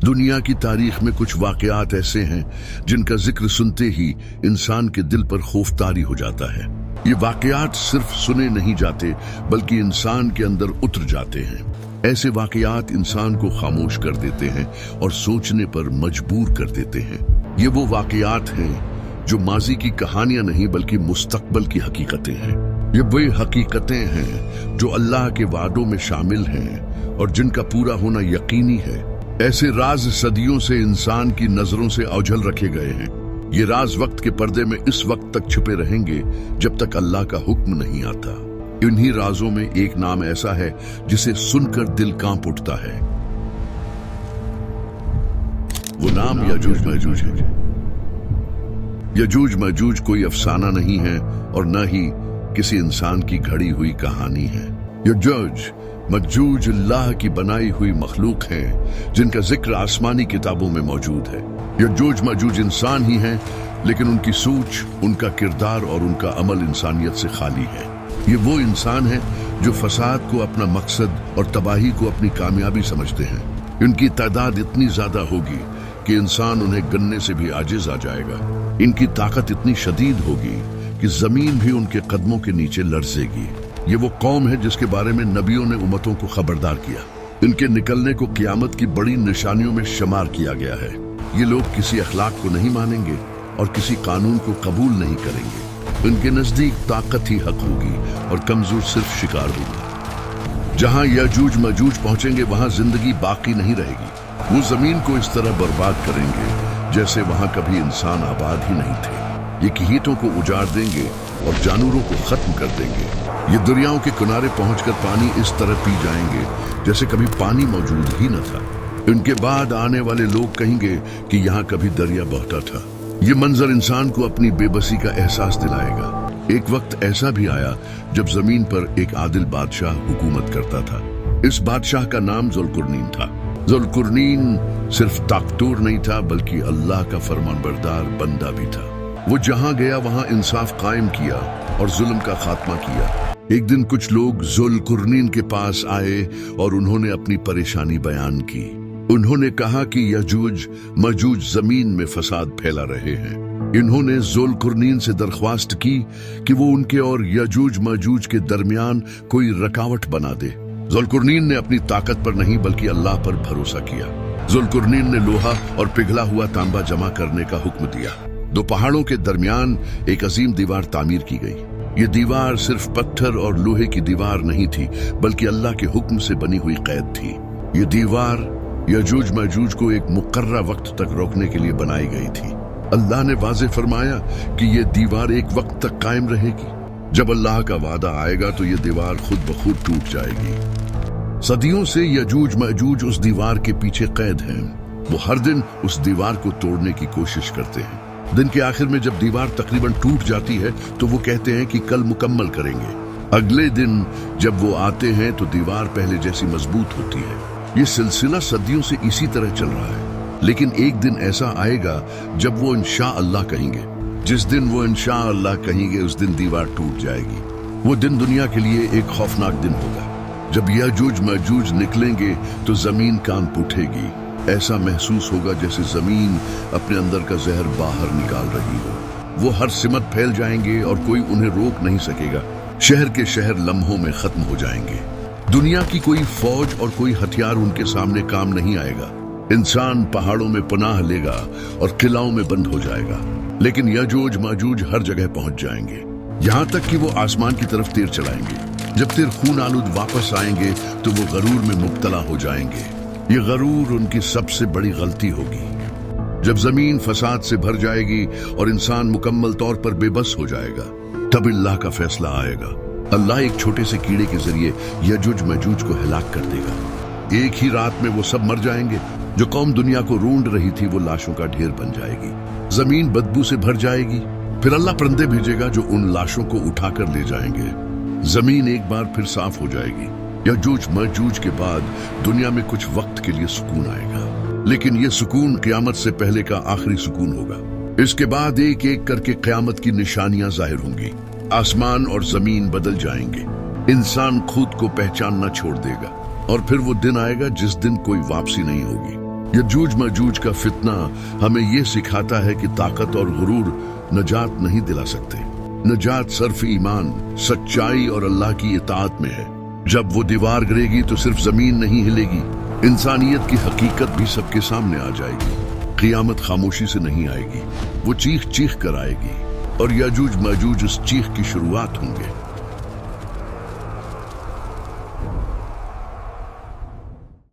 दुनिया की तारीख में कुछ वाकयात ऐसे हैं जिनका जिक्र सुनते ही इंसान के दिल पर खौफतारी हो जाता है। ये वाकयात सिर्फ सुने नहीं जाते बल्कि इंसान के अंदर उतर जाते हैं। ऐसे वाकयात इंसान को खामोश कर देते हैं और सोचने पर मजबूर कर देते हैं। ये वो वाकयात हैं जो माजी की कहानियां नहीं बल्कि मुस्तकबल की हकीकतें हैं। ये वही हकीकतें हैं जो अल्लाह के वादों में शामिल हैं और जिनका पूरा होना यकीनी है। ऐसे राज सदियों से इंसान की नजरों से ओझल रखे गए हैं। ये राज वक्त के पर्दे में इस वक्त तक छुपे रहेंगे जब तक अल्लाह का हुक्म नहीं आता। इन्हीं राजों में एक नाम ऐसा है जिसे सुनकर दिल कांप उठता है। वो नाम यजूज मजूज है। यजूज मजूज कोई अफसाना नहीं है और न ही किसी इंसान की घड़ी हुई कहानी है। यजूज मजूज अल्लाह की बनाई हुई मखलूक हैं जिनका जिक्र आसमानी किताबों में मौजूद है। यजूज मजूज इंसान ही हैं, लेकिन उनकी सोच, उनका किरदार और उनका अमल इंसानियत से खाली है। ये वो इंसान हैं जो फसाद को अपना मकसद और तबाही को अपनी कामयाबी समझते हैं। इनकी तादाद इतनी ज्यादा होगी कि इंसान उन्हें गिनने से भी आजिज आ जाएगा। इनकी ताकत इतनी शदीद होगी कि जमीन भी उनके कदमों के नीचे लरजेगी। ये वो कौम है जिसके बारे में नबियों ने उम्मतों को खबरदार किया। इनके निकलने को क़यामत की बड़ी निशानियों में शुमार किया गया है। ये लोग किसी अखलाक को नहीं मानेंगे और किसी कानून को कबूल नहीं करेंगे। इनके नजदीक ताकत ही हक होगी और कमजोर सिर्फ शिकार होगा। जहां यजूज मजूज पहुंचेंगे वहां जिंदगी बाकी नहीं रहेगी। वो जमीन को इस तरह बर्बाद करेंगे जैसे वहां कभी इंसान आबाद ही नहीं थे। ये कीटों को उजाड़ देंगे और जानवरों को खत्म कर देंगे। ये दरियाओं के किनारे पहुंचकर पानी इस तरह पी जाएंगे जैसे कभी पानी मौजूद ही न था। इनके बाद आने वाले लोग कहेंगे कि यहाँ कभी दरिया बहता था। ये मंजर इंसान को अपनी बेबसी का एहसास दिलाएगा। एक वक्त ऐसा भी आया जब जमीन पर एक आदिल बादशाह हुकूमत करता था। इस बादशाह का नाम जुल्कुरनैन था। जुल्कुरनैन सिर्फ ताकतवर नहीं था बल्कि अल्लाह का फरमानबरदार बंदा भी था। वो जहां गया वहां इंसाफ कायम किया और जुल्म का खात्मा किया। एक दिन कुछ लोग जुल्कुरनैन के पास आए और उन्होंने अपनी परेशानी बयान की। उन्होंने कहा कि यजूज मजूज जमीन में फसाद फैला रहे हैं। इन्होंने जुल्कुरनैन से दरख्वास्त की कि वो उनके और यजूज मजूज के दरमियान कोई रुकावट बना दे। जुल्कुरनैन ने अपनी ताकत पर नहीं बल्कि अल्लाह पर भरोसा किया। जुल्कुरनैन ने लोहा और पिघला हुआ तांबा जमा करने का हुक्म दिया। दो पहाड़ों के दरमियान एक अजीम दीवार तामीर की गई। ये दीवार सिर्फ पत्थर और लोहे की दीवार नहीं थी बल्कि अल्लाह के हुक्म से बनी हुई कैद थी। ये दीवार यजूज मजूज को एक मुकर्रर वक्त तक रोकने के लिए बनाई गई थी। अल्लाह ने वाज़ेह फरमाया कि ये दीवार एक वक्त तक कायम रहेगी। जब अल्लाह का वादा आएगा तो ये दीवार खुद ब खुद टूट जाएगी। सदियों से यजूज मजूज उस दीवार के पीछे कैद हैं। वो हर दिन उस दीवार को तोड़ने की कोशिश करते हैं। दिन के आखिर में जब दीवार तकरीबन टूट जाती है तो वो कहते हैं कि कल मुकम्मल करेंगे। अगले दिन जब वो आते हैं तो दीवार पहले जैसी मजबूत होती है। ये सिलसिला सदियों से इसी तरह चल रहा है, लेकिन एक दिन ऐसा आएगा जब वो इंशा अल्लाह कहेंगे। जिस दिन वो इंशा अल्लाह कहेंगे उस दिन दीवार टूट जाएगी। वो दिन दुनिया के लिए एक खौफनाक दिन होगा। जब यजूज मजूज निकलेंगे तो जमीन कांप उठेगी। ऐसा महसूस होगा जैसे जमीन अपने अंदर का जहर बाहर निकाल रही हो। वो हर सिमत फैल जाएंगे और कोई उन्हें रोक नहीं सकेगा। शहर के शहर लम्हों में खत्म हो जाएंगे। दुनिया की कोई फौज और कोई हथियार उनके सामने काम नहीं आएगा। इंसान पहाड़ों में पनाह लेगा और किलाओं में बंद हो जाएगा, लेकिन यजूज मजूज हर जगह पहुंच जाएंगे। यहाँ तक कि वो आसमान की तरफ तीर चलाएंगे। जब तीर खून आलूद वापस आएंगे तो वो गरूर में मुब्तला हो जाएंगे। ये गरूर उनकी सबसे बड़ी गलती होगी। जब जमीन फसाद से भर जाएगी और इंसान मुकम्मल तौर पर बेबस हो जाएगा, तब अल्लाह का फैसला आएगा। अल्लाह एक छोटे से कीड़े के जरिए यजूज मजूज को हिलाक कर देगा। एक ही रात में वो सब मर जाएंगे। जो कौम दुनिया को रूंढ रही थी वो लाशों का ढेर बन जाएगी। जमीन बदबू से भर जाएगी। फिर अल्लाह परिंदे भेजेगा जो उन लाशों को उठाकर ले जाएंगे। जमीन एक बार फिर साफ हो जाएगी। यजूज मजूज के बाद दुनिया में कुछ वक्त के लिए सुकून आएगा, लेकिन ये सुकून क़यामत से पहले का आखिरी सुकून होगा। इसके बाद एक एक करके क़यामत की निशानियां जाहिर होंगी। आसमान और जमीन बदल जाएंगे। इंसान खुद को पहचानना छोड़ देगा और फिर वो दिन आएगा जिस दिन कोई वापसी नहीं होगी। यजूज मजूज का फितना हमें ये सिखाता है कि ताकत और गुरूर नजात नहीं दिला सकते। नजात सिर्फ ईमान, सच्चाई और अल्लाह की इताअत में है। जब वो दीवार गिरेगी तो सिर्फ जमीन नहीं हिलेगी, इंसानियत की हकीकत भी सबके सामने आ जाएगी। क़ियामत खामोशी से नहीं आएगी, वो चीख चीख कर आएगी और यजूज मजूज उस चीख की शुरुआत होंगे।